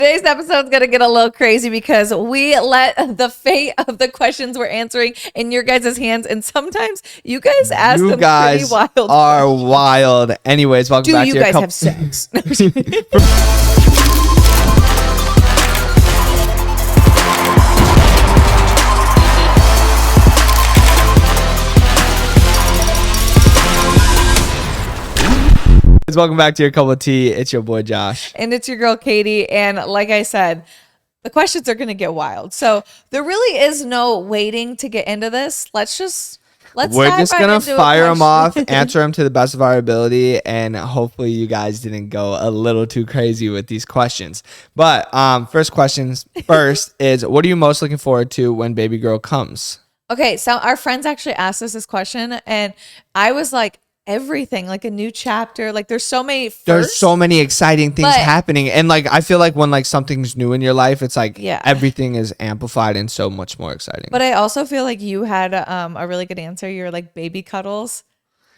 Today's episode is going to get a little crazy because we let the fate of the questions we're answering in your guys' hands. And sometimes you guys ask some pretty wild are questions. Wild. Anyways, welcome back to your Do you guys have sex? Welcome back to your cup of tea. It's your boy Josh. And it's your girl Katie. And like I said, the questions are going to get wild. So there really is no waiting to get into this. We're just going to fire them off, answer them to the best of our ability. And hopefully you guys didn't go a little too crazy with these questions. But first is, what are you most looking forward to when baby girl comes? Okay. So our friends actually asked us this question and I was like, everything, like a new chapter, like there's so many exciting things happening, and like I feel like when like something's new in your life, it's like everything is amplified and so much more exciting. But I also feel like you had a really good answer. You're like baby cuddles,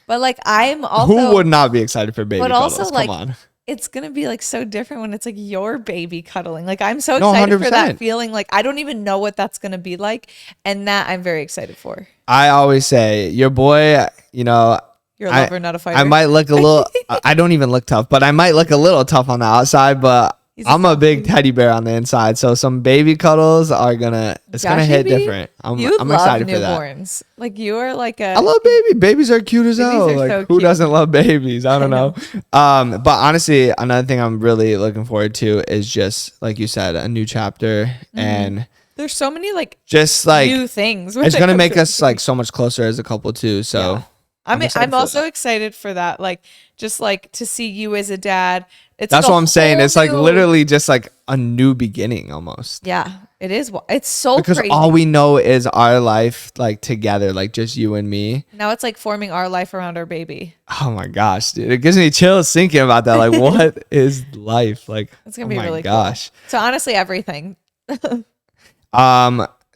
but like I'm also, who would not be excited for baby cuddles? Also, come on, it's gonna be like so different when it's like your baby cuddling. Like I'm so excited for that feeling. Like I don't even know what that's gonna be like, and that I'm very excited for. I always say your boy, you know, you're a lover, not a fighter. I might look a little, I don't even look tough, but I might look a little tough on the outside, but I'm a big teddy bear on the inside. So some baby cuddles are gonna hit different. I'm excited for that. Like you are like I love babies are cute as hell. Like so who doesn't love babies? I don't know. But honestly, another thing I'm really looking forward to is just like you said, a new chapter. And there's so many like just like new things. It's gonna make us like so much closer as a couple too. So yeah. I'm also excited for that. Like, just like to see you as a dad. That's what I'm saying. It's like literally just like a new beginning almost. Yeah, it is. It's so because crazy. All we know is our life like together, like just you and me. Now it's like forming our life around our baby. Oh my gosh, dude. It gives me chills thinking about that. Like, what is life? Like, it's going to be really cool. So honestly, everything.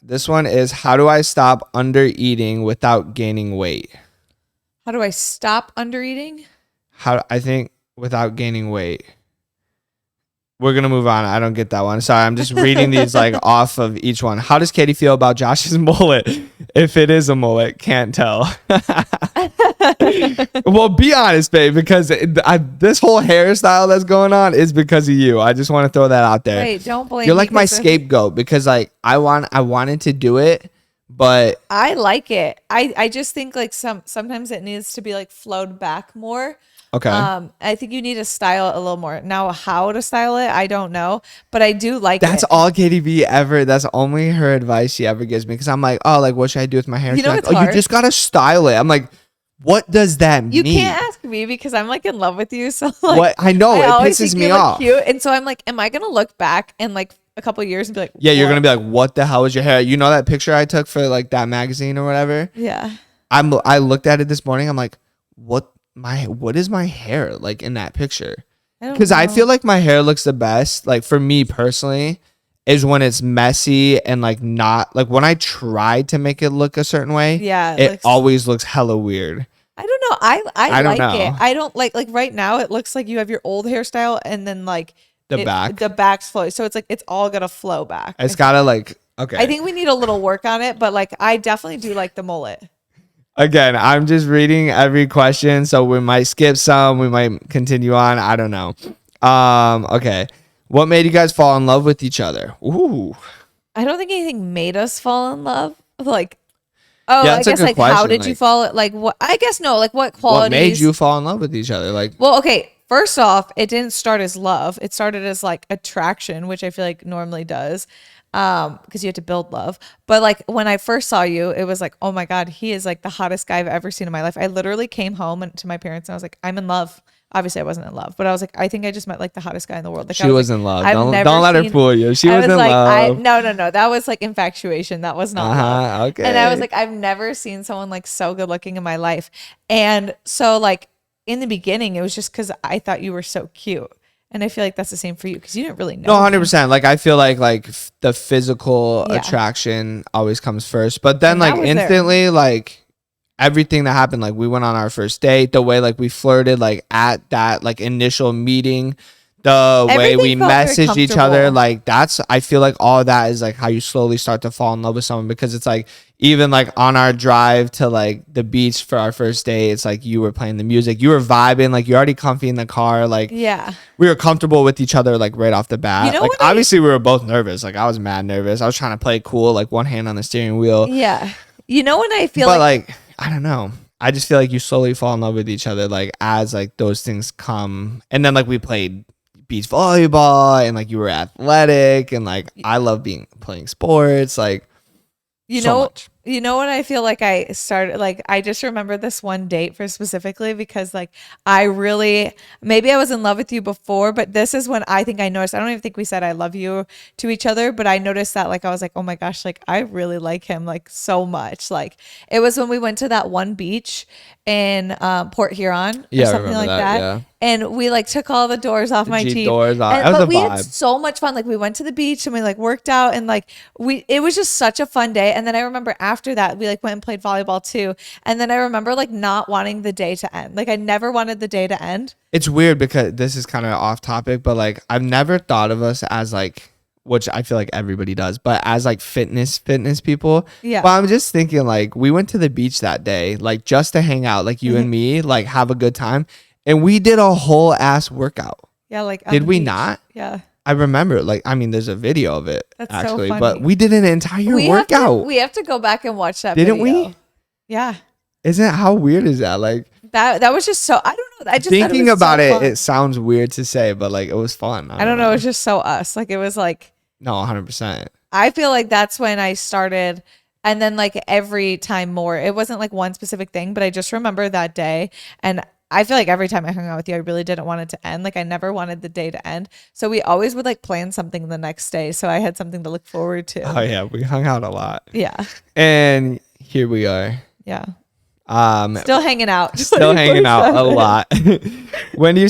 This one is, how do I stop under eating without gaining weight? How do I stop under eating? I think without gaining weight. We're going to move on. I don't get that one. Sorry, I'm just reading these like off of each one. How does Katie feel about Josh's mullet? If it is a mullet, can't tell. Well, be honest, babe, because this whole hairstyle that's going on is because of you. I just want to throw that out there. Wait, don't blame me. You're like my scapegoat because like I wanted to do it. But I like it. I just think like sometimes it needs to be like flowed back more. Okay. I think you need to style it a little more. Now, how to style it, I don't know, but I do like That's all Katie B ever. That's only her advice she ever gives me because I'm like, oh, like what should I do with my hair? You know, like, you just gotta style it. I'm like, what does that mean? You can't ask me because I'm like in love with you. So like, what I know it pisses me off. Cute, and so I'm like, am I gonna look back and like a couple of years and be like, yeah, you're gonna be like, what the hell is your hair? You know that picture I took for like that magazine or whatever? Yeah. I looked at it this morning. I'm like, what is my hair like in that picture? Because I feel like my hair looks the best, like for me personally, is when it's messy and like not like when I try to make it look a certain way. Yeah, it always looks hella weird. I don't know. I don't like know. it. I don't like right now. It looks like you have your old hairstyle and then like the back's flow. So it's like it's all gonna flow back. It's gotta like okay. I think we need a little work on it, but like I definitely do like the mullet. Again, I'm just reading every question, so we might skip some, we might continue on. I don't know. Okay. What made you guys fall in love with each other? Ooh. I don't think anything made us fall in love. Like, oh, yeah, I guess like question. How did you fall? Like what? I guess no. Like what qualities? What made you fall in love with each other? Like, well, okay. First off, it didn't start as love. It started as like attraction, which I feel like normally does. Because you have to build love. But like when I first saw you, it was like, oh my God, he is like the hottest guy I've ever seen in my life. I literally came home to my parents and I was like, I'm in love. Obviously I wasn't in love, but I was like, I think I just met like the hottest guy in the world. Like, she was in love. Don't let her fool you. She was in love. No. That was like infatuation. That was not love. Okay. And I was like, I've never seen someone like so good looking in my life. And so like in the beginning, it was just because I thought you were so cute. And I feel like that's the same for you because you didn't really know. No, 100%. Like I feel like the physical attraction always comes first, but then like instantly like everything that happened, like we went on our first date, the way like we flirted, like at that like initial meeting, the way Everything we felt very message each other, comfortable. like that's, I feel like all of that is like how you slowly start to fall in love with someone, because it's like even like on our drive to like the beach for our first day, it's like you were playing the music, you were vibing, like you're already comfy in the car, like Yeah. we were comfortable with each other like right off the You bat. know Like what obviously we were both nervous, like I was mad nervous, I was trying to play cool, like one hand on the steering wheel, Yeah. You know when I feel but like like I don't know, I just feel like you slowly fall in love with each other like as like those things come. And then like we played beach volleyball and like you were athletic, and like I love playing sports, like you so know much. you know when I feel like I started, like I just remember this one date for specifically because like I really, maybe I was in love with you before, but this is when I think I noticed, I don't even think we said I love you to each other, but I noticed that like I was like, oh my gosh, like I really like him like so much. Like it was when we went to that one beach in Port Huron or Yeah, I something remember like that, that. yeah. And we like took all the doors off my Jeep Jeep. doors off. And, That was but a we had vibe. so much fun. Like we went to the beach and we like worked out and like it was just such a fun day. And then I remember after that we like went and played volleyball too. And then I remember like not wanting the day to end. Like I never wanted the day to end. It's weird because this is kind of off topic, but like I've never thought of us as like, which I feel like everybody does, but as like fitness people. Yeah. But I'm just thinking like we went to the beach that day, like just to hang out, like you and me, like have a good time. And we did a whole ass workout. Yeah, like on Did the we beach. not? Yeah. I remember, like, I mean, there's a video of it That's so actually, funny. but we did an entire workout. We have to go back and watch that Didn't video. we? Yeah. Isn't how weird is that? Like That was just so, I don't know. I just thought thinking was about so it, fun. it sounds weird to say, but like it was fun. I don't know. It was just so us. Like it was like, no, 100%. I feel like that's when I started. And then like every time more, it wasn't like one specific thing, but I just remember that day. And I feel like every time I hung out with you, I really didn't want it to end. Like I never wanted the day to end. So we always would like plan something the next day. So I had something to look forward to. Oh yeah, we hung out a lot. Yeah. And here we are. Yeah. Still hanging out. Still hanging out a 24/7. lot. When did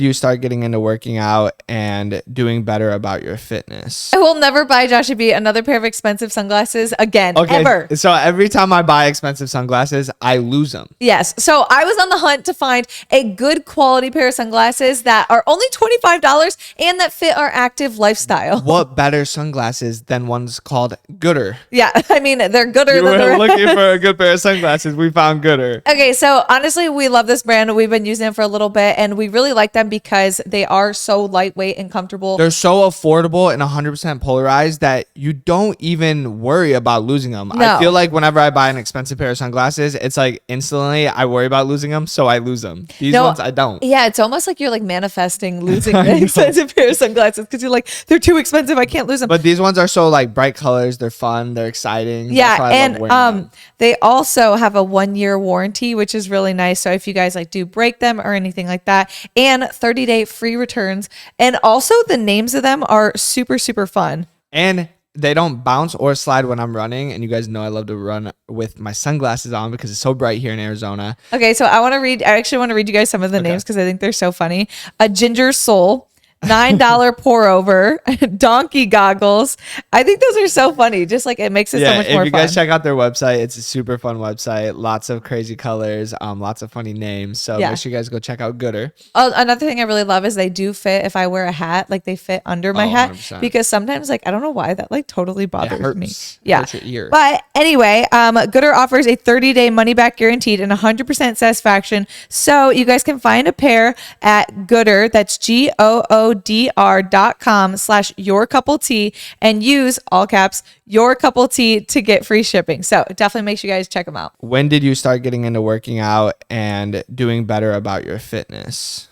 you start getting into working out and doing better about your fitness? I will never buy Joshua B another pair of expensive sunglasses again, ever. So every time I buy expensive sunglasses, I lose them. Yes. So I was on the hunt to find a good quality pair of sunglasses that are only $25 and that fit our active lifestyle. What better sunglasses than ones called goodr? Yeah. I mean, they're gooder You than were the looking for a good pair of sunglasses. We found goodr. Okay, so honestly, we love this brand. We've been using them for a little bit, and we really like them because they are so lightweight and comfortable. They're so affordable and 100% polarized that you don't even worry about losing them. No. I feel like whenever I buy an expensive pair of sunglasses, it's like instantly I worry about losing them, so I lose them. These ones I don't. Yeah, it's almost like you're like manifesting losing the expensive pair of sunglasses because you're like, they're too expensive. I can't lose them. But these ones are so like bright colors. They're fun. They're exciting. That's why I love wearing and them. they also have a 1-year warranty, which is really nice. So if you guys like do break them or anything like that, and 30-day free returns, and also the names of them are super, super fun. And they don't bounce or slide when I'm running. And you guys know I love to run with my sunglasses on because it's so bright here in Arizona. Okay, so I actually want to read you guys some of the names because I think they're so funny. A ginger soul, $9 pour over, donkey goggles. I think those are so funny. Just like it makes it so much more if you fun. guys check out their website, it's a super fun website. Lots of crazy colors, lots of funny names. So make sure you guys go check out goodr. Oh, another thing I really love is they do fit if I wear a hat, like they fit under my hat 100%. because sometimes like I don't know why that like totally bothers me. Yeah. Hurts your ear. But anyway, Goodr offers a 30-day money back guaranteed and 100% satisfaction. So you guys can find a pair at Goodr, that's goodr.com/yourcoupletea and use all caps your couple tea to get free shipping. So definitely make sure you guys check them out. When did you start getting into working out and doing better about your fitness?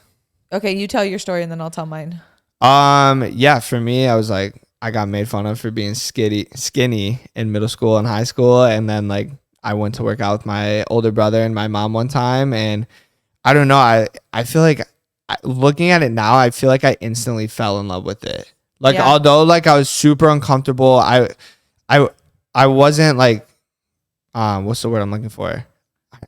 Okay, you tell your story and then I'll tell mine. Yeah, for me, I was like, I got made fun of for being skinny in middle school and high school. And then like I went to work out with my older brother and my mom one time. And I don't know, I feel like looking at it now, I feel like I instantly fell in love with it. Like, although like I was super uncomfortable, I wasn't like, what's the word I'm looking for?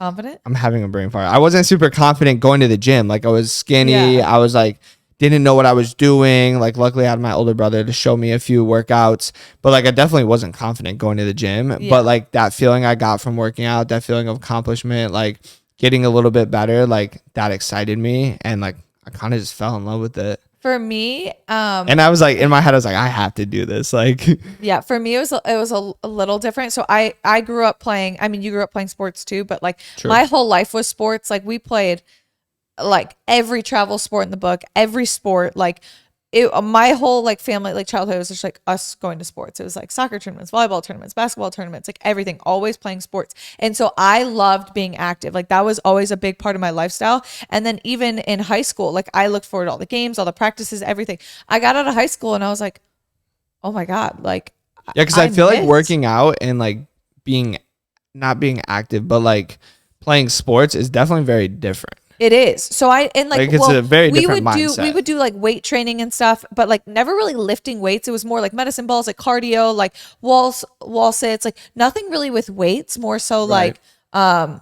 Confident? I'm having a brain fart. I wasn't super confident going to the gym. Like I was skinny. Yeah. I was like, didn't know what I was doing. Like luckily I had my older brother to show me a few workouts, but like I definitely wasn't confident going to the gym. Yeah. But like that feeling I got from working out, that feeling of accomplishment, like getting a little bit better, like that excited me. And like, I kind of just fell in love with it. For me, And I was like, in my head, I was like, I have to do this. Like, yeah, for me, it was a little different. So I grew up playing, I mean, you grew up playing sports too, but like true. my whole life was sports. Like we played like every travel sport in the book, every sport, like my whole like family, like childhood was just like us going to sports. It was like soccer tournaments, volleyball tournaments, basketball tournaments, like everything, always playing sports. And so I loved being active. Like that was always a big part of my lifestyle. And then even in high school, like I looked forward to all the games, all the practices, everything. I got out of high school and I was like, oh my God, like, yeah, because I feel like working out and like not being active, but like playing sports is definitely very different. It is. So it's a very different mindset. We would do like weight training and stuff, but like never really lifting weights. It was more like medicine balls, like cardio, like wall sits, like nothing really with weights, more so like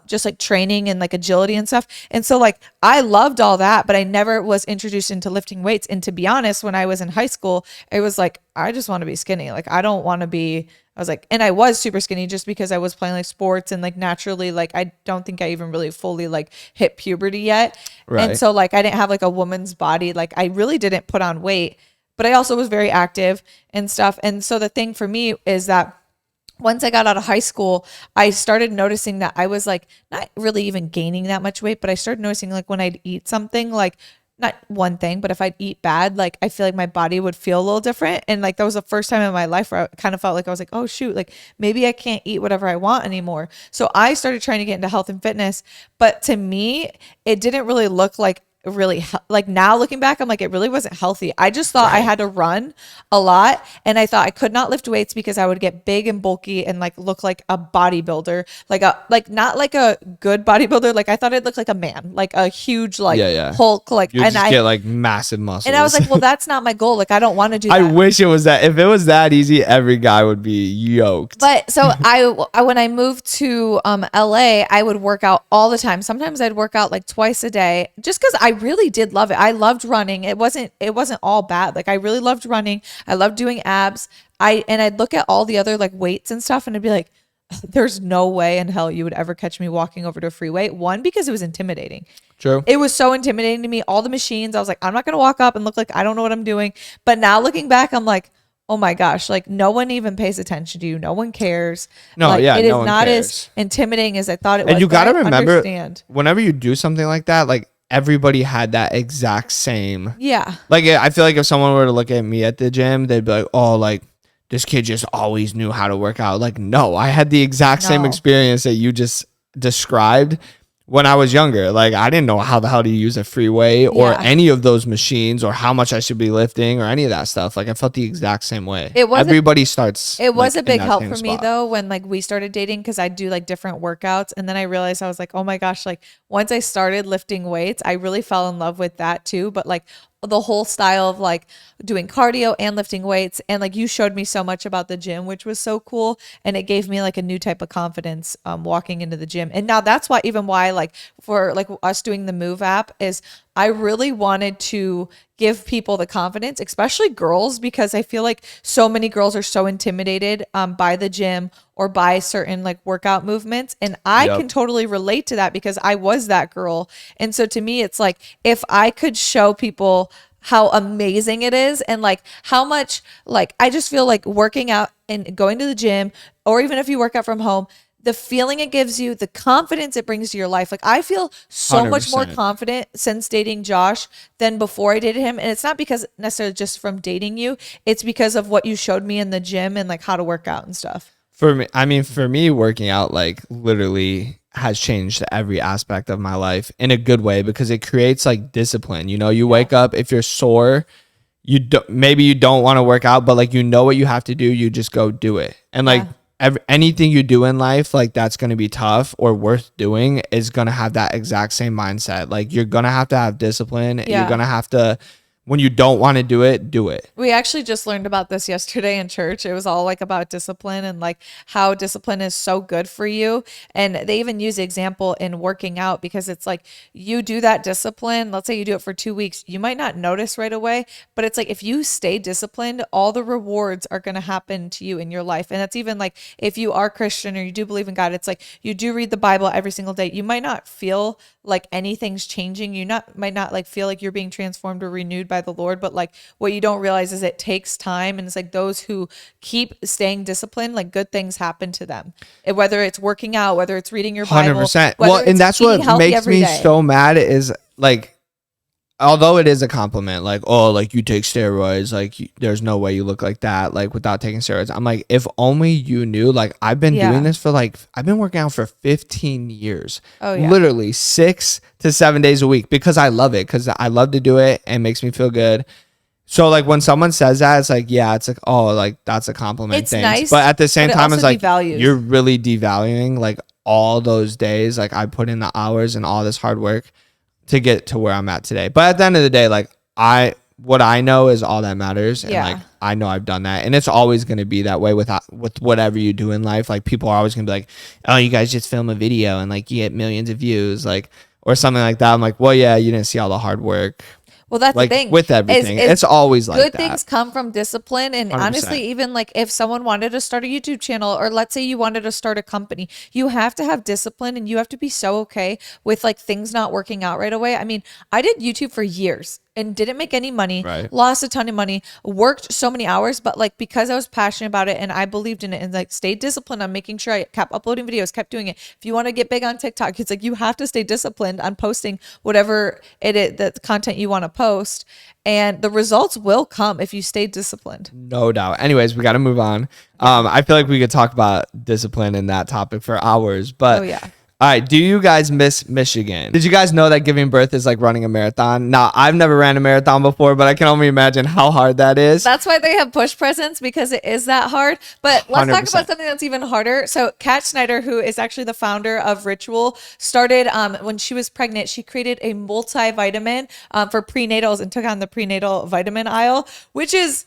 just like training and like agility and stuff. And so like I loved all that, but I never was introduced into lifting weights. And to be honest, when I was in high school, it was like I just want to be skinny. Like I don't want to be, I was like, and I was super skinny just because I was playing like sports and like naturally, like I don't think I even really fully like hit puberty yet. Right. And so like I didn't have like a woman's body. Like I really didn't put on weight, but I also was very active and stuff. And so the thing for me is that once I got out of high school, I started noticing that I was like not really even gaining that much weight, but I started noticing like when I'd eat something, like not one thing, but if I'd eat bad, like I feel like my body would feel a little different. And like that was the first time in my life where I kind of felt like I was like, oh shoot, like maybe I can't eat whatever I want anymore. So I started trying to get into health and fitness. But to me, it didn't really look like like now looking back, I'm like, it really wasn't healthy. I just thought I had to run a lot, and I thought I could not lift weights because I would get big and bulky and like look like a bodybuilder, like not like a good bodybuilder. Like I thought I'd look like a man, like a huge like Hulk, like you just get like massive muscles. And I was like, well, that's not my goal. Like I don't want to do that. I wish it was that. If it was that easy, every guy would be yoked. But so I when I moved to LA, I would work out all the time. Sometimes I'd work out like twice a day just because I really did love it. I loved running. It wasn't all bad. Like I really loved running. I loved doing abs. I'd look at all the other like weights and stuff and I'd be like, there's no way in hell you would ever catch me walking over to a free weight. One, because it was intimidating. True. It was so intimidating to me. All the machines, I was like, I'm not going to walk up and look like I don't know what I'm doing. But now looking back, I'm like, oh my gosh, like no one even pays attention to you. No one cares. No, like, yeah, it is no one not cares. as intimidating as I thought it was. And you got to remember, understand. Whenever you do something like that, like everybody had that exact same. Yeah. Like I feel like if someone were to look at me at the gym, they'd be like, oh, like this kid just always knew how to work out. Like, no, I had the exact same experience that you just described. When I was younger, like I didn't know how the hell to use a free weight or any of those machines or how much I should be lifting or any of that stuff. Like I felt the exact same way. Everybody starts. It was a big help for me though when like we started dating because I do like different workouts, and then I realized I was like, oh my gosh, like once I started lifting weights, I really fell in love with that too. But like the whole style of like doing cardio and lifting weights, and like you showed me so much about the gym, which was so cool, and it gave me like a new type of confidence walking into the gym. And now that's why like for like us doing the Move app is I really wanted to give people the confidence, especially girls, because I feel like so many girls are so intimidated by the gym or by certain like workout movements. And I can totally relate to that because I was that girl. And so to me, it's like, if I could show people how amazing it is and like how much, like, I just feel like working out and going to the gym, or even if you work out from home, the feeling it gives you, the confidence it brings to your life. Like I feel so 100%. Much more confident since dating Josh than before I dated him. And it's not because necessarily just from dating you, it's because of what you showed me in the gym and like how to work out and stuff. For me, working out like literally has changed every aspect of my life in a good way because it creates like discipline. You know, you wake up, if you're sore, maybe you don't want to work out, but like, you know what you have to do. You just go do it. And like, anything you do in life, like that's going to be tough or worth doing, is going to have that exact same mindset. Like you're going to have discipline. You're going to have to when you don't want to do it, do it. We actually just learned about this yesterday in church. It was all like about discipline and like how discipline is so good for you. And they even use the example in working out, because it's like you do that discipline. Let's say you do it for 2 weeks. You might not notice right away, but it's like if you stay disciplined, all the rewards are going to happen to you in your life. And that's even like if you are Christian or you do believe in God, it's like you do read the Bible every single day. You might not feel like anything's changing. Might not like feel like you're being transformed or renewed by the Lord, but like what you don't realize is it takes time. And it's like those who keep staying disciplined, like good things happen to them. Whether it's working out, whether it's reading your Bible, 100%. Well, and that's what makes me so mad is like, although it is a compliment, like, oh, like you take steroids, like there's no way you look like that, like without taking steroids. I'm like, if only you knew, like I've been doing this for like, I've been working out for 15 years, literally 6 to 7 days a week because I love it, because I love to do it and it makes me feel good. So like when someone says that, it's like, yeah, it's like, oh, like that's a compliment. It's nice, but at the same time, it's like devalues. You're really devaluing like all those days. Like I put in the hours and all this hard work to get to where I'm at today. But at the end of the day, like what I know is all that matters. And like, I know I've done that, and it's always going to be that way with whatever you do in life. Like people are always going to be like, oh, you guys just film a video and like you get millions of views, like, or something like that. I'm like, well, yeah, you didn't see all the hard work. Well, that's like, the thing. With everything, it's always like good that. things come from discipline. And 100%. honestly, even like if someone wanted to start a YouTube channel, or let's say you wanted to start a company, you have to have discipline and you have to be so okay with like things not working out right away. I mean, I did YouTube for years and didn't make any money, lost a ton of money, worked so many hours, but like because I was passionate about it and I believed in it and like stayed disciplined on making sure I kept uploading videos, kept doing it. If you want to get big on TikTok, it's like you have to stay disciplined on posting whatever it is, the content you want to post, and the results will come if you stay disciplined. No doubt. Anyways, we got to move on. I feel like we could talk about discipline in that topic for hours, but all right, do you guys miss Michigan? Did you guys know that giving birth is like running a marathon? Now, I've never ran a marathon before, but I can only imagine how hard that is. That's why they have push presents, because it is that hard. But let's 100%. talk about something that's even harder. So Kat Schneider, who is actually the founder of Ritual, started when she was pregnant. She created a multivitamin for prenatals and took on the prenatal vitamin aisle, which is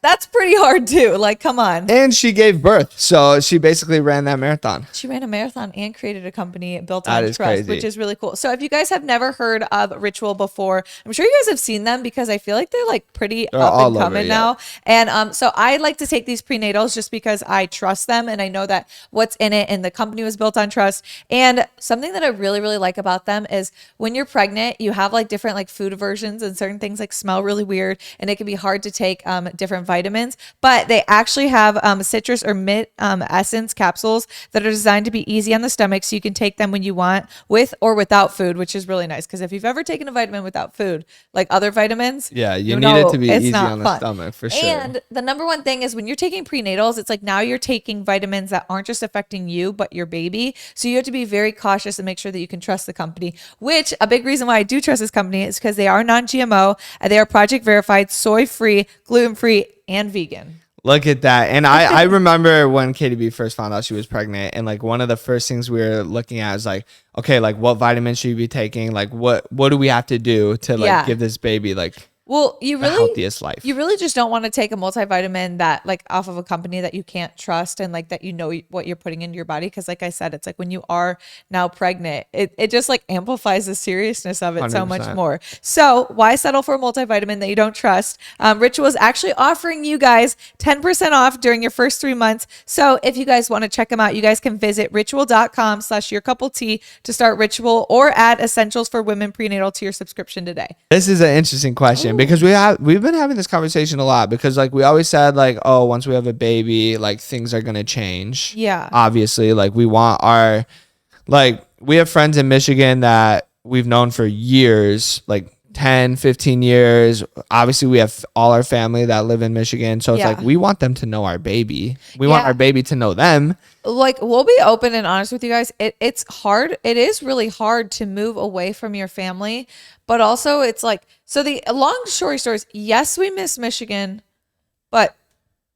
that's pretty hard too. Like, come on. And she gave birth. So she basically ran that marathon. She ran a marathon and created a company built on trust, crazy. which is really cool. So if you guys have never heard of Ritual before, I'm sure you guys have seen them, because I feel like they're like pretty up and coming now. And so I like to take these prenatals just because I trust them and I know that what's in it, and the company was built on trust. And something that I really, really like about them is when you're pregnant, you have like different like food aversions, and certain things like smell really weird, and it can be hard to take different vitamins, but they actually have citrus or mint essence capsules that are designed to be easy on the stomach, so you can take them when you want, with or without food, which is really nice, because if you've ever taken a vitamin without food, like other vitamins, you need it to be easy on the stomach for sure. And the number one thing is when you're taking prenatals, it's like now you're taking vitamins that aren't just affecting you but your baby, so you have to be very cautious and make sure that you can trust the company, which a big reason why I do trust this company is because they are non-GMO, they are project verified, soy free, gluten free, and vegan. Look at that. And I remember when Katie B first found out she was pregnant, and like one of the first things we were looking at is like, okay, like what vitamins should you be taking? Like what do we have to do to like give this baby like the healthiest life? You really just don't want to take a multivitamin that like off of a company that you can't trust, and like that you know what you're putting into your body, because like I said, it's like when you are now pregnant, it just like amplifies the seriousness of it 100%. So much more. So why settle for a multivitamin that you don't trust? Ritual is actually offering you guys 10% off during your first 3 months. So if you guys want to check them out, you guys can visit ritual.com/yourcoupletea to start Ritual, or add essentials for women prenatal to your subscription today. This is an interesting question. Because we've been having this conversation a lot, because like we always said like, oh, once we have a baby, like things are gonna change. Yeah, obviously, like we want our, like we have friends in Michigan that we've known for years, like 10, 15 years. Obviously, we have all our family that live in Michigan, so it's like we want them to know our baby. We want our baby to know them. Like, we'll be open and honest with you guys. It's hard. It is really hard to move away from your family, but also it's like, so the long story is, yes, we miss Michigan, but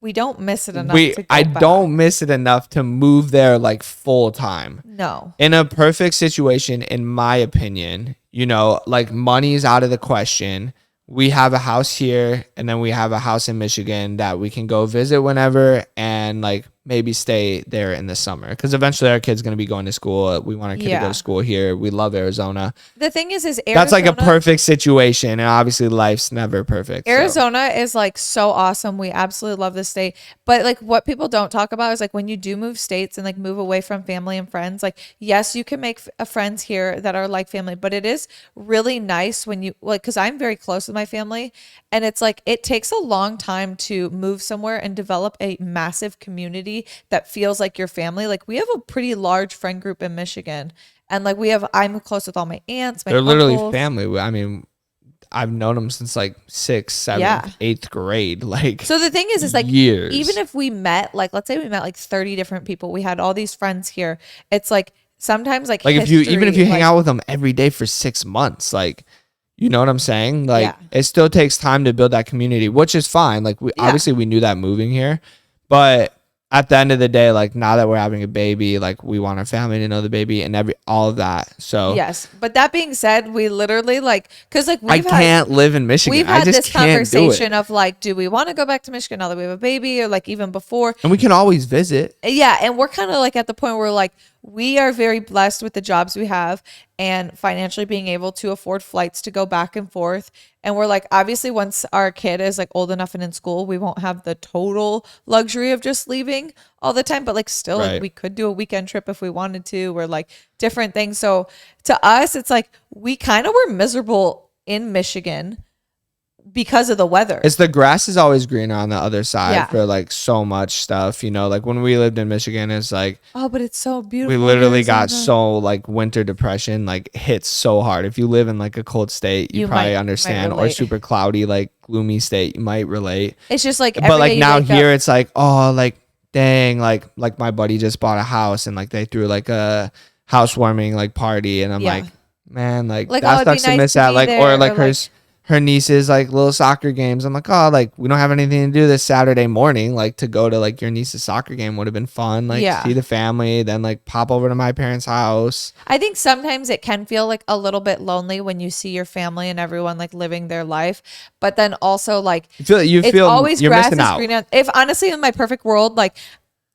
we don't miss it enough to go back. Don't miss it enough to move there like full time. No. In a perfect situation, in my opinion, you know, like money's out of the question. we have a house here and then we have a house in Michigan that we can go visit whenever and like maybe stay there in the summer because eventually our kid's going to be going to school. We want our kid to go to school here. We love Arizona. The thing is Arizona, that's like a perfect situation, and obviously life's never perfect. Arizona is like so awesome. We absolutely love this state, but like what people don't talk about is like when you do move states and like move away from family and friends, like yes, you can make friends here that are like family, but it is really nice when you like, because I'm very close with my family, and it's like it takes a long time to move somewhere and develop a massive community that feels like your family. Like we have a pretty large friend group in Michigan, and like I'm close with all my aunts, they're literally family. I mean, I've known them since like 6th, 7th, 8th grade. Like, so the thing is like years. Even if we met, like, let's say we met like 30 different people, we had all these friends here. It's like sometimes like if you hang out with them every day for 6 months, like, you know what I'm saying? Like it still takes time to build that community, which is fine. Like obviously we knew that moving here, but at the end of the day, like now that we're having a baby, like we want our family to know the baby and all of that. So yes, but that being said, we literally like because like I can't live in Michigan. We've had this conversation of like, do we want to go back to Michigan now that we have a baby, or like even before? And we can always visit. Yeah, and we're kind of like at the point where like we are very blessed with the jobs we have and financially being able to afford flights to go back and forth. And we're like, obviously, once our kid is like old enough and in school, we won't have the total luxury of just leaving all the time. But like still, like, we could do a weekend trip if we wanted to, or like different things. So to us, it's like we kind of were miserable in Michigan because of the weather. It's the grass is always greener on the other side for like so much stuff, you know, like when we lived in Michigan, it's like, oh, but it's so beautiful. We literally got so like winter depression, like hits so hard. If you live in like a cold state, you probably understand, or super cloudy, like gloomy state, you might relate. It's just like, but like now here it's like, oh, like, dang, like my buddy just bought a house and like they threw like a housewarming like party. And I'm like, man, like that sucks to miss out. Like, or like her niece's like little soccer games. I'm like, oh, like we don't have anything to do this Saturday morning. Like to go to like your niece's soccer game would have been fun. Like see the family, then like pop over to my parents' house. I think sometimes it can feel like a little bit lonely when you see your family and everyone like living their life. But then also like you feel always you're grass missing is out. greener. If honestly in my perfect world, like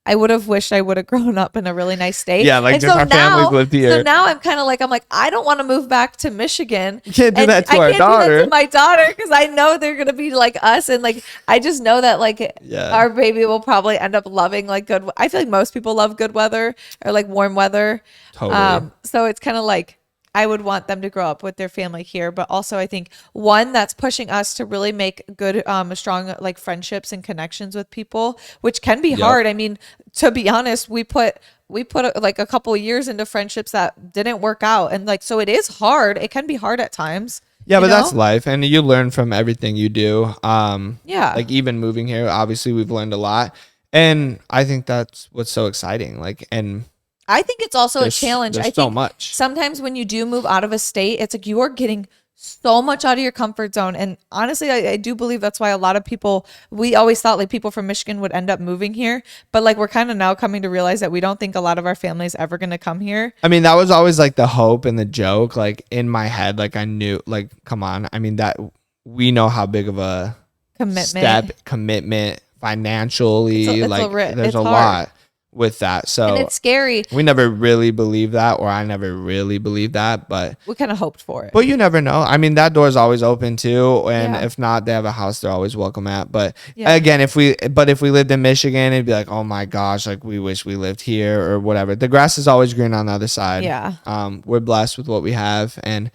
I would have wished I would have grown up in a really nice state. Yeah, like just our families lived here. So now I'm kind of like, I don't want to move back to Michigan. You can't do that to our daughter. I can't do that to my daughter because I know they're going to be like us. And like, I just know that like our baby will probably end up loving like good. I feel like most people love good weather or like warm weather. Totally. So it's kind of like, I would want them to grow up with their family here, but also I think one that's pushing us to really make good, strong like friendships and connections with people, which can be hard. I mean, to be honest, we put like a couple of years into friendships that didn't work out, and like so it is hard. It can be hard at times. Yeah, but that's life, and you learn from everything you do. Like even moving here, obviously we've learned a lot, and I think that's what's so exciting. Like, and I think it's also a challenge. There's I think so much. Sometimes when you do move out of a state, it's like you are getting so much out of your comfort zone. And honestly, I do believe that's why a lot of people, we always thought like people from Michigan would end up moving here. But like we're kind of now coming to realize that we don't think a lot of our family is ever going to come here. I mean, that was always like the hope and the joke. Like in my head, like I knew, like, come on. I mean, that we know how big of a commitment financially. There's a lot with that. So and it's scary. We never really believed that, or I never really believed that, but we kind of hoped for it. But you never know. I mean, that door is always open too, and if not, they have a house they're always welcome at. But again, if we lived in Michigan, it'd be like, oh my gosh, like we wish we lived here or whatever. The grass is always green on the other side. We're blessed with what we have, and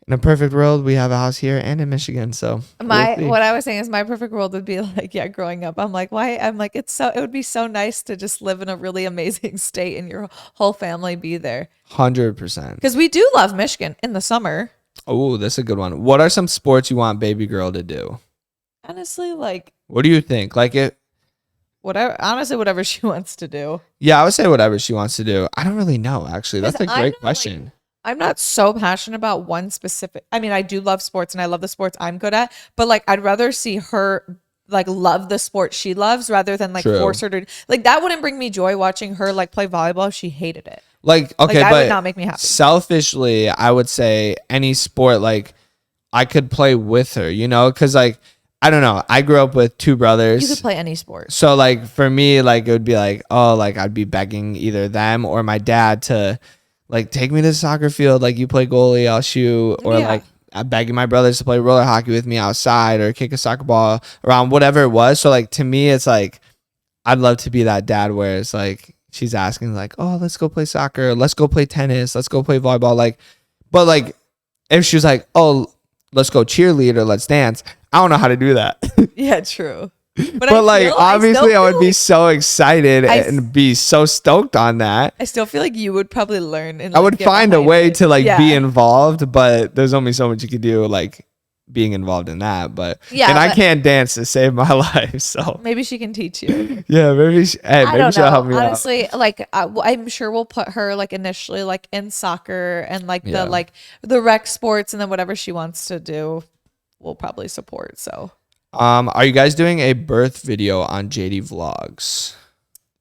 in a perfect world, we have a house here and in Michigan. So what I was saying is my perfect world would be like, growing up. I'm like, why? I'm like, it would be so nice to just live in a really amazing state and your whole family be there. 100%. Because we do love Michigan in the summer. Oh, that's a good one. What are some sports you want baby girl to do? Honestly, like, what do you think? Like whatever she wants to do. Yeah, I would say whatever she wants to do. I don't really know, actually. That's a great question. I'm not so passionate about one specific. I mean, I do love sports and I love the sports I'm good at, but like I'd rather see her like love the sport she loves rather than like force her to, like, that wouldn't bring me joy watching her like play volleyball. She hated it. Like, okay, that but would not make me happy. Selfishly, I would say any sport, like I could play with her, you know, because like I don't know, I grew up with two brothers. You could play any sport. So like for me, like it would be like, oh, like I'd be begging either them or my dad to like take me to the soccer field, like you play goalie, I'll shoot, or like I'm begging my brothers to play roller hockey with me outside or kick a soccer ball around, whatever it was. So like to me, it's like I'd love to be that dad where it's like she's asking like, oh, let's go play soccer, let's go play tennis, let's go play volleyball. Like, but like if she was like, oh, let's go cheerleader, let's dance, I don't know how to do that. Yeah, true. But like obviously I would be so excited and be so stoked on that. I still feel like you would probably learn and I would find a way to like be involved, but there's only so much you could do like being involved in that. But and I can't dance to save my life, so maybe she can teach you. Yeah, maybe she'll help me honestly, out. like I'm sure we'll put her like initially like in soccer and like the rec sports, and then whatever she wants to do we'll probably support. So are you guys doing a birth video on Jatie Vlogs?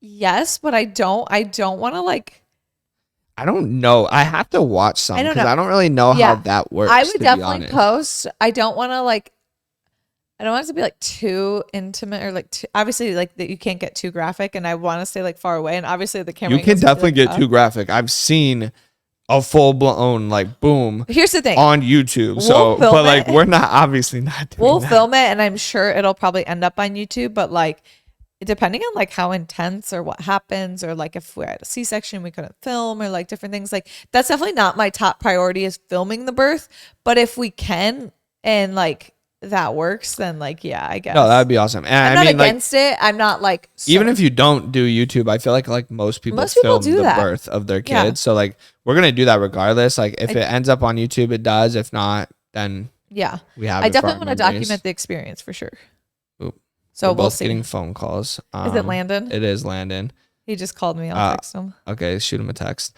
Yes, but I don't want to like. I don't know. I have to watch some because I don't really know how that works. I would definitely post. I don't want to like. I don't want it to be like too intimate or like obviously like that you can't get too graphic, and I want to stay like far away. And obviously the camera. You can definitely get too graphic. I've seen a full blown like boom. Here's the thing on YouTube. So, but like we're not obviously not doing We'll film it, and I'm sure it'll probably end up on YouTube. But like, depending on like how intense or what happens, or like if we're at a C-section, we couldn't film, or like different things. Like that's definitely not my top priority is filming the birth. But if we can and like that works, then like yeah, I guess. No, that would be awesome. And I'm not against it. I'm not like even if you don't do YouTube, I feel like most people film the birth of their kids. Yeah. So like we're gonna do that regardless. Like if it ends up on YouTube, it does. If not, then yeah, we have. I definitely want to document the experience for sure. Oop. So we're both getting phone calls. Is it Landon? It is Landon. He just called me. I'll text him. Okay, shoot him a text.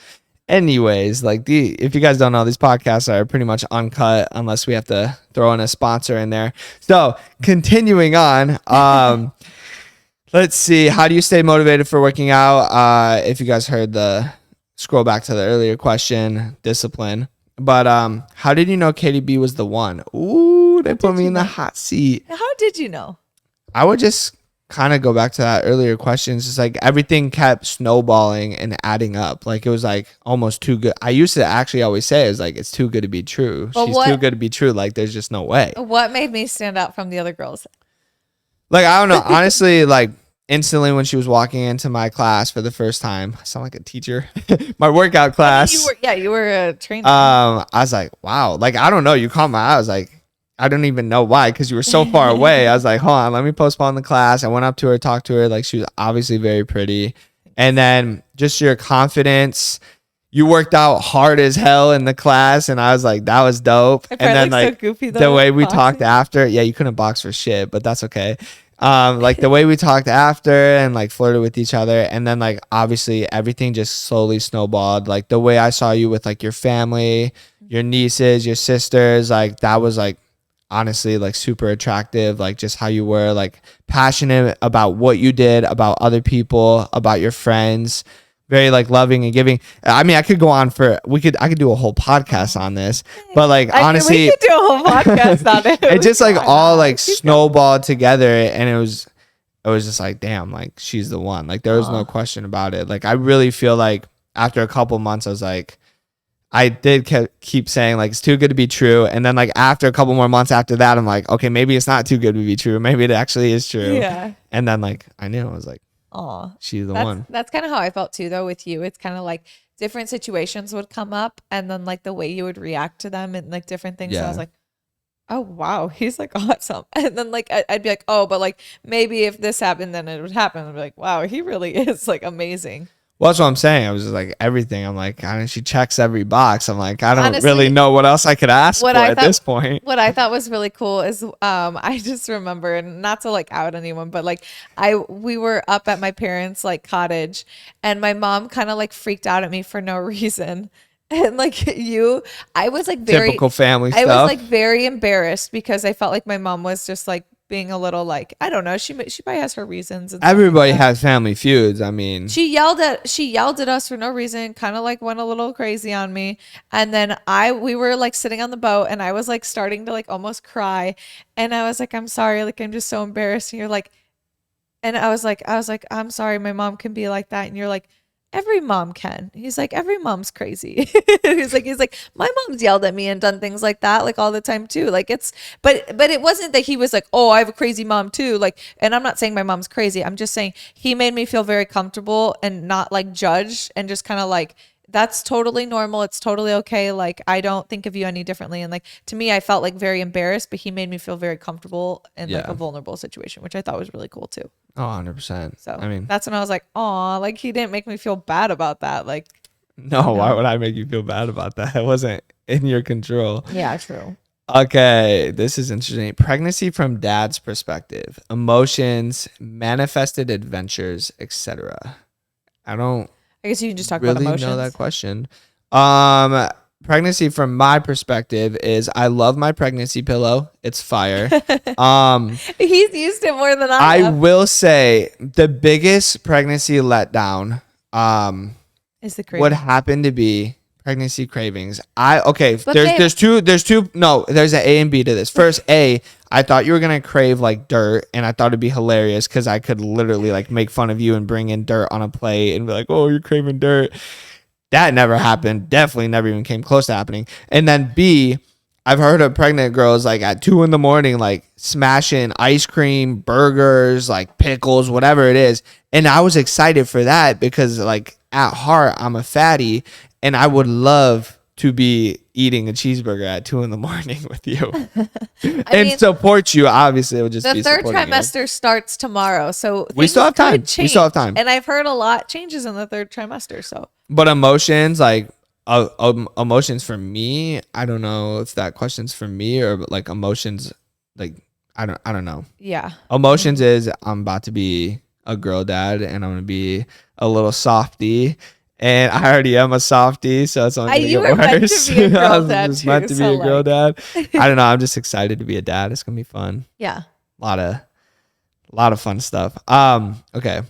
Anyways, like if you guys don't know, these podcasts are pretty much uncut unless we have to throw in a sponsor in there. So continuing on, let's see. How do you stay motivated for working out? If you guys heard scroll back to the earlier question, discipline. But how did you know Katie B was the one? Ooh, they put me in the hot seat. How did you know? I would just kind of go back to that earlier question. It's just like everything kept snowballing and adding up. Like it was like almost too good. I used to actually always say it's like it's too good to be true. She's too good to be true. Like there's just no way. What made me stand out from the other girls? Like I don't know. Honestly, like instantly when she was walking into my class for the first time, I sound like a teacher. My workout class. You were a trainer. I was like, wow. Like I don't know. You caught my eye. I was like, I don't even know why, because you were so far away. I was like, hold on, let me postpone the class. I went up to her, talked to her. Like she was obviously very pretty. And then just your confidence. You worked out hard as hell in the class. And I was like, that was dope. And then like so goofy, though, the way we talked after. Yeah, you couldn't box for shit, but that's okay. Like the way we talked after and like flirted with each other. And then like obviously everything just slowly snowballed. Like the way I saw you with like your family, your nieces, your sisters, like that was like honestly like super attractive. Like just how you were like passionate about what you did, about other people, about your friends, very like loving and giving. I mean, I could go on for I could do a whole podcast on this, but like honestly we could do a whole podcast on it. It just like all like snowballed together, and it was just like, damn, like she's the one. Like there was no question about it. Like I really feel like after a couple months I was like, I did keep saying like it's too good to be true, and then like after a couple more months after that, I'm like, okay, maybe it's not too good to be true. Maybe it actually is true. Yeah. And then like I knew, I was like, she's the one. That's kind of how I felt too, though. With you, it's kind of like different situations would come up, and then like the way you would react to them and like different things. Yeah. So I was like, oh wow, he's like awesome. And then like I'd be like, oh, but like maybe if this happened, then it would happen. I'd be like, wow, he really is like amazing. Well, that's what I'm saying. I was just like everything. I'm like, she checks every box. I'm like, I don't really know what else I could ask for at this point. What I thought was really cool is I just remember, and not to like out anyone, but like we were up at my parents' like cottage, and my mom kind of like freaked out at me for no reason. And like I was like very typical family stuff. I was like very embarrassed because I felt like my mom was just like being a little like, I don't know. She probably has her reasons. And Everybody has family feuds. I mean, she yelled at us for no reason, kind of like went a little crazy on me. And then we were like sitting on the boat and I was like starting to like almost cry. And I was like, I'm sorry. Like, I'm just so embarrassed. And you're like, and I was like, I'm sorry. My mom can be like that. And you're like, every mom can. He's like, every mom's crazy. he's like, my mom's yelled at me and done things like that, like all the time too. Like but it wasn't that he was like, oh, I have a crazy mom too. Like, and I'm not saying my mom's crazy. I'm just saying he made me feel very comfortable and not like judged and just kind of like, that's totally normal. It's totally okay. Like, I don't think of you any differently. And like, to me, I felt like very embarrassed, but he made me feel very comfortable in like a vulnerable situation, which I thought was really cool too. Oh, 100%. So I mean, that's when I was like, aw, like he didn't make me feel bad about that. Like, no, why would I make you feel bad about that? It wasn't in your control. Yeah, true. Okay, this is interesting. Pregnancy from dad's perspective, emotions, manifested adventures, etc. I guess you can just talk really about emotions. know that question. Pregnancy from my perspective is I love my pregnancy pillow. It's fire. He's used it more than I have. will say the biggest pregnancy letdown Is the would happen to be pregnancy cravings. There's two. No, there's an A and B to this. First, A, I thought you were gonna crave like dirt, and I thought it'd be hilarious because I could literally like make fun of you and bring in dirt on a plate and be like, "Oh, you're craving dirt." That never happened. Definitely never even came close to happening. And then B, I've heard of pregnant girls like at 2 a.m, like smashing ice cream, burgers, like pickles, whatever it is. And I was excited for that because like at heart, I'm a fatty and I would love to be eating a cheeseburger at 2 a.m. with you and support you. Obviously, it would just be the third trimester starts tomorrow. So we still have time. We still have time. And I've heard a lot changes in the third trimester. So, but emotions like, emotions for me, I don't know if that question's for me or like emotions, like I don't know. Yeah. Emotions is I'm about to be a girl dad and I'm gonna be a little softie, and I already am a softie, so it's only gonna get worse. I was just meant to be a girl dad. I don't know. I'm just excited to be a dad. It's gonna be fun. Yeah. A lot of fun stuff. Okay.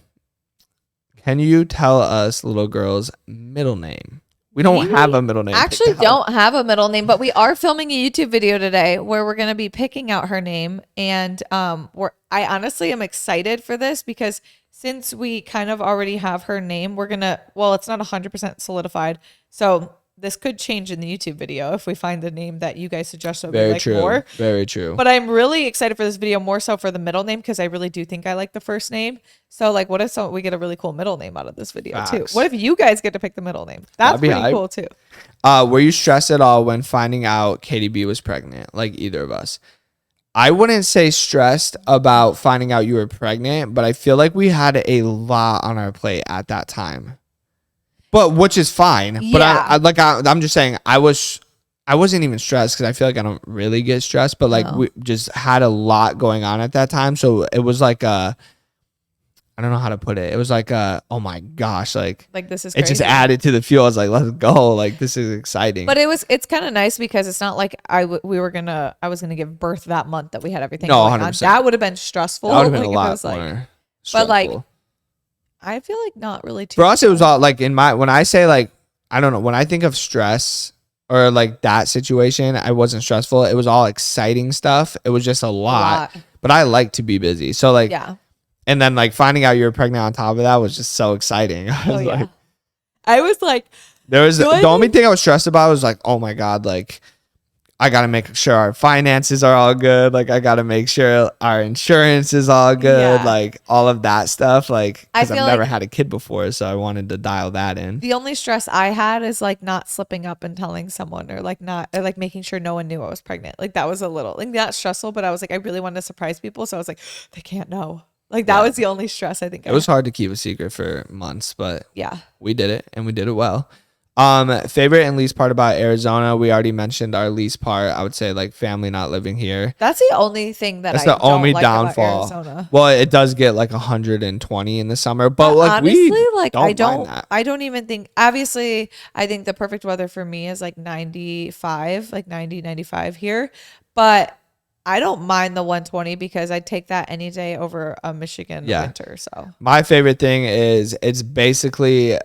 Can you tell us little girl's middle name? We don't have a middle name. Actually, don't have a middle name, but we are filming a YouTube video today where we're going to be picking out her name. And I honestly am excited for this because since we kind of already have her name, it's not 100% solidified. So this could change in the YouTube video if we find the name that you guys suggest. So very true. More. Very true. But I'm really excited for this video more so for the middle name because I really do think I like the first name. So like, what if we get a really cool middle name out of this video too? What if you guys get to pick the middle name? That's pretty cool too. Were you stressed at all when finding out Katie B was pregnant? Like either of us? I wouldn't say stressed about finding out you were pregnant, but I feel like we had a lot on our plate at that time. But which is fine. Yeah. But I'm just saying I wasn't even stressed because I feel like I don't really get stressed. But like we just had a lot going on at that time, so it was like I don't know how to put it. It was like oh my gosh, like this is crazy. It just added to the fuel. I was like, let's go, like this is exciting. But it's kind of nice because it's not like I was gonna give birth that month that we had everything. No, 100%. That would have been stressful. That would have been a lot more stressful. But like, I feel like not really too. For us, it was all like when I say like, I don't know, when I think of stress or like that situation, I wasn't stressful. It was all exciting stuff. It was just a lot. But I like to be busy. So like, yeah. And then like finding out you were pregnant on top of that was just so exciting. I was like, the only thing I was stressed about was like, oh my God, like I got to make sure our finances are all good. Like I got to make sure our insurance is all good. Yeah. Like all of that stuff. Like, cause I've never had a kid before. So I wanted to dial that in. The only stress I had is like not slipping up and telling someone or like making sure no one knew I was pregnant. Like that was a little like not stressful, but I was like, I really wanted to surprise people. So I was like, they can't know. Like that was the only stress I think. It was hard to keep a secret for months, but yeah, we did it and we did it well. Favorite and least part about Arizona. We already mentioned our least part. I would say like family not living here. That's the only thing that's the only downfall. About Arizona. Well, it does get like 120 in the summer, but like honestly, I don't even think. Obviously, I think the perfect weather for me is like 95, like 90, 95 here, but I don't mind the 120 because I'd take that any day over a Michigan winter. So my favorite thing is it's basically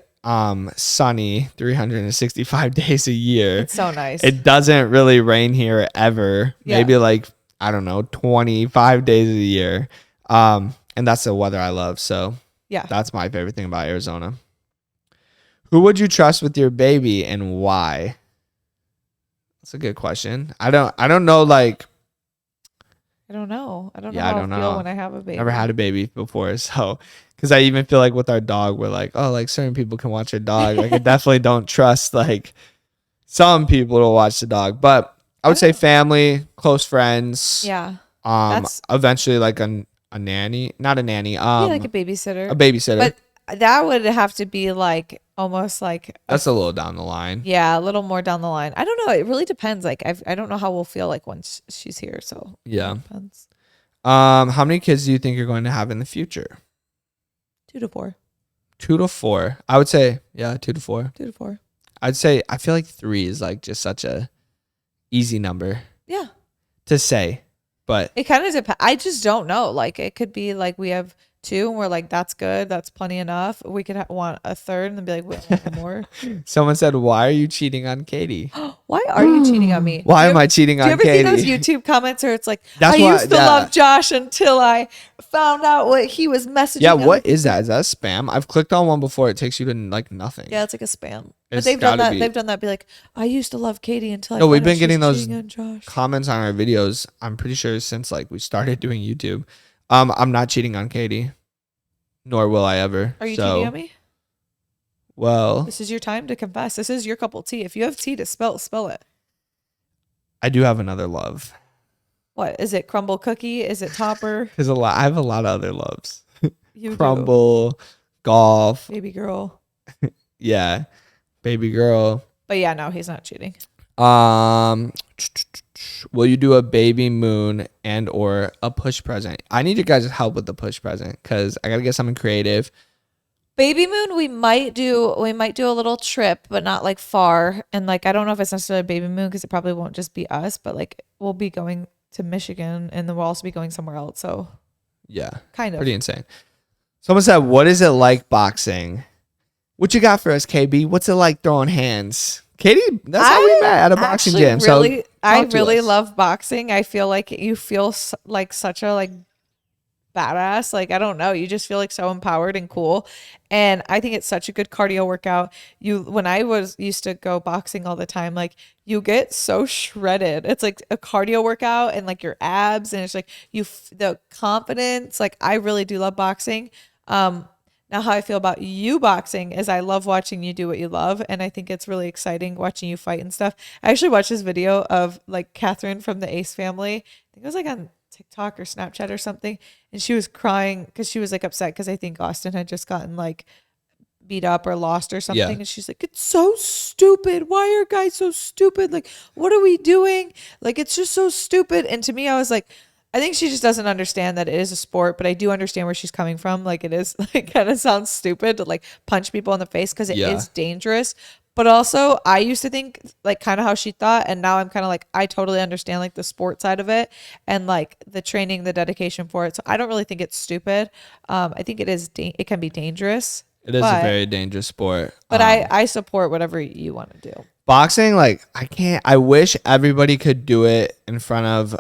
sunny 365 days a year. it's so nice. It doesn't really rain here ever. Yeah. Maybe like, I don't know, 25 days of the year. And that's the weather I love. So yeah, that's my favorite thing about Arizona. Who would you trust with your baby and why? That's a good question. I don't know, like, I don't know. I don't know Yeah, I how I don't feel know. when I have a baby. never had a baby before. So, because I even feel like with our dog, we're like, oh, like certain people can watch a dog. Like, I definitely don't trust like some people to watch the dog. But I would say family, close friends. Yeah. That's Eventually like a nanny, not a nanny. yeah, like a babysitter. A babysitter. But that would have to be like almost like That's a little down the line. yeah, a little more down the line. I don't know. It really depends. Like I don't know how we'll feel like once she's here. So Yeah. it depends. How many kids do you think you're going to have in the future? 2 to 4. 2 to 4. I would say, yeah, 2 to 4. 2 to 4. I'd say I feel like 3 is like just such a easy number Yeah. to say, but It kind of depends. I just don't know. Like it could be like we have 2 and we're like, that's good. That's plenty enough. We could want a third and then be like, we want more. someone said, "Why are you cheating on Katie? Why are you cheating on me? Why am I cheating on Do you ever Katie?" see those YouTube comments where it's like, That's I why- used to yeah. love Josh until I found out what he was messaging. Yeah, other what is that? Is that spam? I've clicked on one before. It takes you to like nothing. Yeah, it's like a spam. But It's they've done gotta that. be. They've done that. Be like, I used to love Katie until I No, found we've out been she getting was those cheating on Josh. comments on our videos. I'm pretty sure since like we started doing YouTube. I'm not cheating on Katie, nor will I ever. Are you So, cheating on me? Well, This is your time to confess. This is your cup of tea. If you have tea to spell it. I do have another love. What is it? Crumble cookie? Is it topper? There's a lot. I have a lot of other loves. You Crumble, golf. do, baby girl. Yeah, baby girl. But yeah, no, he's not cheating. Will you do a baby moon and or a push present? I need you guys' help with the push present because I gotta get something creative. Baby moon, we might do a little trip, but not like far. And like I don't know if it's necessarily a baby moon because it probably won't just be us, but like we'll be going to Michigan and then we'll also be going somewhere else. So Yeah, kind of pretty insane. Someone said, "What is it like boxing?" What you got for us, KB? What's it like throwing hands? Katie, that's how we met at a boxing gym. Really, So I talk to really us. love boxing. I feel like you feel like such a like badass. Like I don't know, you just feel like so empowered and cool. And I think it's such a good cardio workout. When I was used to go boxing all the time, like you get so shredded. It's like a cardio workout and like your abs, and it's like the confidence. Like I really do love boxing. Now, how I feel about you boxing is I love watching you do what you love. And I think it's really exciting watching you fight and stuff. I actually watched this video of like Catherine from the Ace family. I think it was like on TikTok or Snapchat or something. And she was crying because she was like upset because I think Austin had just gotten like beat up or lost or something. Yeah. And she's like, it's so stupid. Why are guys so stupid? Like, what are we doing? Like, it's just so stupid. And to me, I was like, I think she just doesn't understand that it is a sport, but I do understand where she's coming from. Like it is like kind of sounds stupid to like punch people in the face because it is dangerous. But also I used to think like kind of how she thought. And now I'm kind of like, I totally understand like the sport side of it and like the training, the dedication for it. So I don't really think it's stupid. I think it is, it can be dangerous. It is a very dangerous sport. But I support whatever you want to do. Boxing, like I wish everybody could do it in front of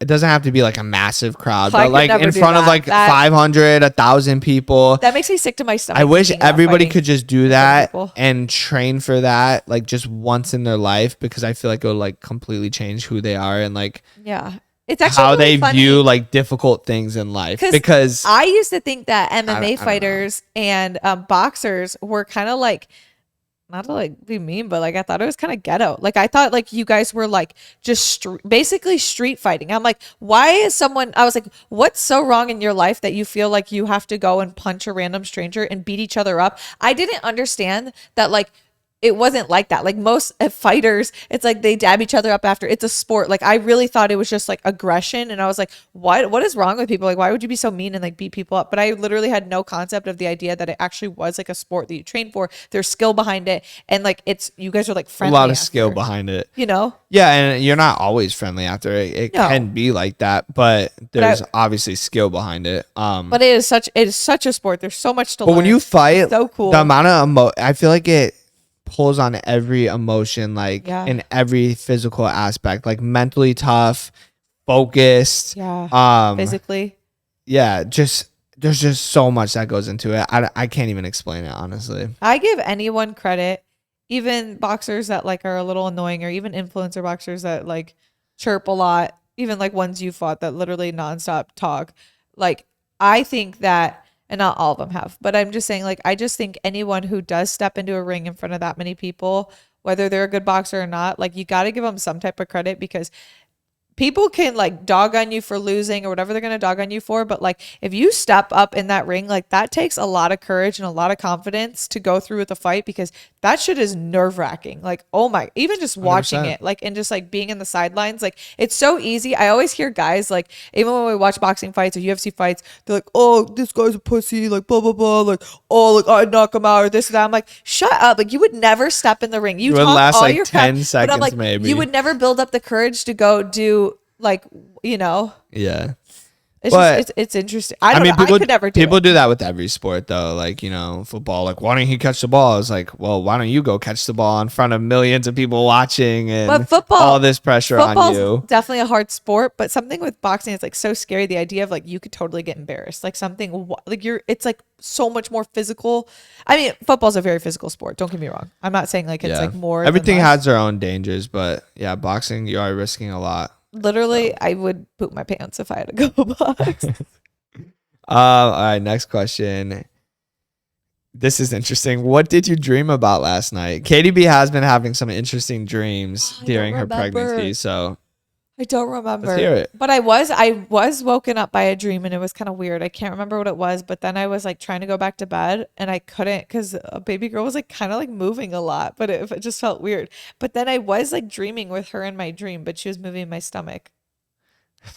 it doesn't have to be like a massive crowd, I but could like never in do front of that. like 500, 1,000 people. That makes me sick to my stomach. I wish thinking about everybody fighting could just do other that people. and train for that like just once in their life, because I feel like it would like completely change who they are and like Yeah. It's actually how really they funny. view like difficult things in life. Because I used to think that MMA I don't fighters and boxers were kind of like, not to like be mean, but like I thought it was kind of ghetto. Like I thought like you guys were like just basically street fighting. I'm like, why is someone? I was like, what's so wrong in your life that you feel like you have to go and punch a random stranger and beat each other up? I didn't understand that like it wasn't like that. Like most fighters, it's like they dab each other up after. It's a sport. Like I really thought it was just like aggression, and I was like, what is wrong with people? Like why would you be so mean and like beat people up? But I literally had no concept of the idea that it actually was like a sport that you train for. There's skill behind it, and like it's you guys are like friendly. A lot of after, skill behind it. you know? Yeah, and you're not always friendly after it. It No. can be like that, but there's obviously skill behind it. But it is such a sport. There's so much to learn. But when you fight, so cool. the amount of I feel like it pulls on every emotion, like in every physical aspect, like mentally tough, focused, physically. Yeah, just there's just so much that goes into it. I can't even explain it, honestly. I give anyone credit, even boxers that like are a little annoying, or even influencer boxers that like chirp a lot, even like ones you fought that literally nonstop talk. Like I think that, and not all of them have, but I'm just saying, like, I just think anyone who does step into a ring in front of that many people, whether they're a good boxer or not, like, you got to give them some type of credit, because people can like dog on you for losing or whatever they're going to dog on you for. But like, if you step up in that ring, like that takes a lot of courage and a lot of confidence to go through with the fight, because that shit is nerve wracking. Like, oh my, even just watching 100%. it, like, and just like being in the sidelines, like it's so easy. I always hear guys, like, even when we watch boxing fights or UFC fights, they're like, oh, this guy's a pussy, like blah, blah, blah. Like, oh, like I'd knock him out or this or that. I'm like, shut up. Like you would never step in the ring. You It would talk last all like your 10 crap, seconds, but I'm like, maybe. you would never build up the courage to go do like, you know, Yeah. it's But- just it's interesting. I don't know. people I could never do people it. do that with every sport, though. Like, you know, football, like, why don't you catch the ball? It's like, well, why don't you go catch the ball in front of millions of people watching and But football, all this pressure on football's you? definitely a hard sport, but something with boxing is like so scary. The idea of like you could totally get embarrassed, like something like it's like so much more physical. I mean, football's a very physical sport. Don't get me wrong. I'm not saying like it's like more. Everything than less. has their own dangers, but yeah, boxing, you are risking a lot. Literally, I would poop my pants if I had to go box. All right, next question. This is interesting. What did you dream about last night? Katie B has been having some interesting dreams during her pregnancy, so I don't remember. let's hear it. But I was woken up by a dream, and it was kind of weird. I can't remember what it was, but then I was like trying to go back to bed, and I couldn't, because a baby girl was like kind of like moving a lot, but it just felt weird. But then I was like dreaming with her in my dream, but she was moving my stomach.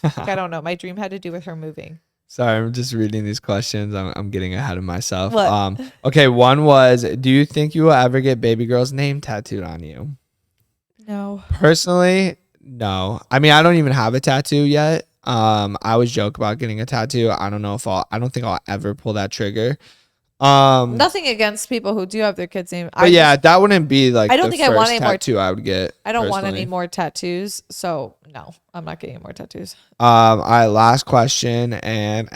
Like, I don't know. My dream had to do with her moving. Sorry, I'm just reading these questions. I'm getting ahead of myself. What? Okay, one was, do you think you will ever get baby girl's name tattooed on you? No. Personally, no. I mean, I don't even have a tattoo yet. I always joke about getting a tattoo. I don't think I'll ever pull that trigger. Nothing against people who do have their kids' name. But yeah, that wouldn't be like I don't the think I want first any more tattoo I would get. I don't want personally. any more tattoos, so no, I'm not getting more tattoos. All right, last question, and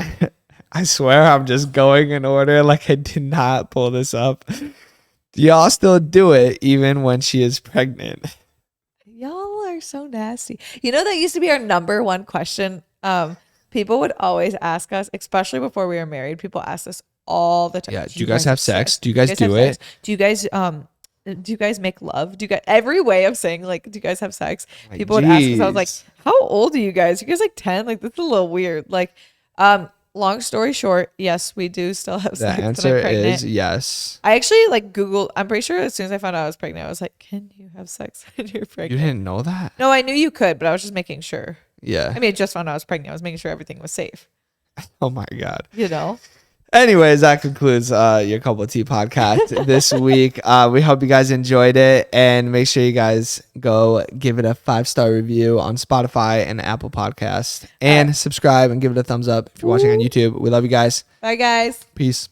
I swear I'm just going in order. Like, I did not pull this up. Do y'all still do it even when she is pregnant? Y'all are so nasty. You know, that used to be our number one question. People would always ask us, especially before we were married. People asked us all the time. Yeah. Do you guys have sex? Do you guys do have it? sex? Do you guys make love? Do you guys, every way of saying like, do you guys have sex? Like, People would ask us. I was jeez. like, how old are you guys? You guys like 10? Like, that's a little weird. Like, long story short, yes, we do still have The sex. when I'm answer pregnant. is yes. I actually like Googled. I'm pretty sure as soon as I found out I was pregnant, I was like, can you have sex when you're You pregnant? didn't know that? No, I knew you could, but I was just making sure. Yeah. I mean, I just found out I was pregnant. I was making sure everything was safe. Oh my God. You know? Anyways, that concludes your Cup of Tea podcast this week. We hope you guys enjoyed it, and make sure you guys go give it a 5-star review on Spotify and Apple Podcasts, and subscribe and give it a thumbs up if you're watching on YouTube. We love you guys. Bye, guys. Peace.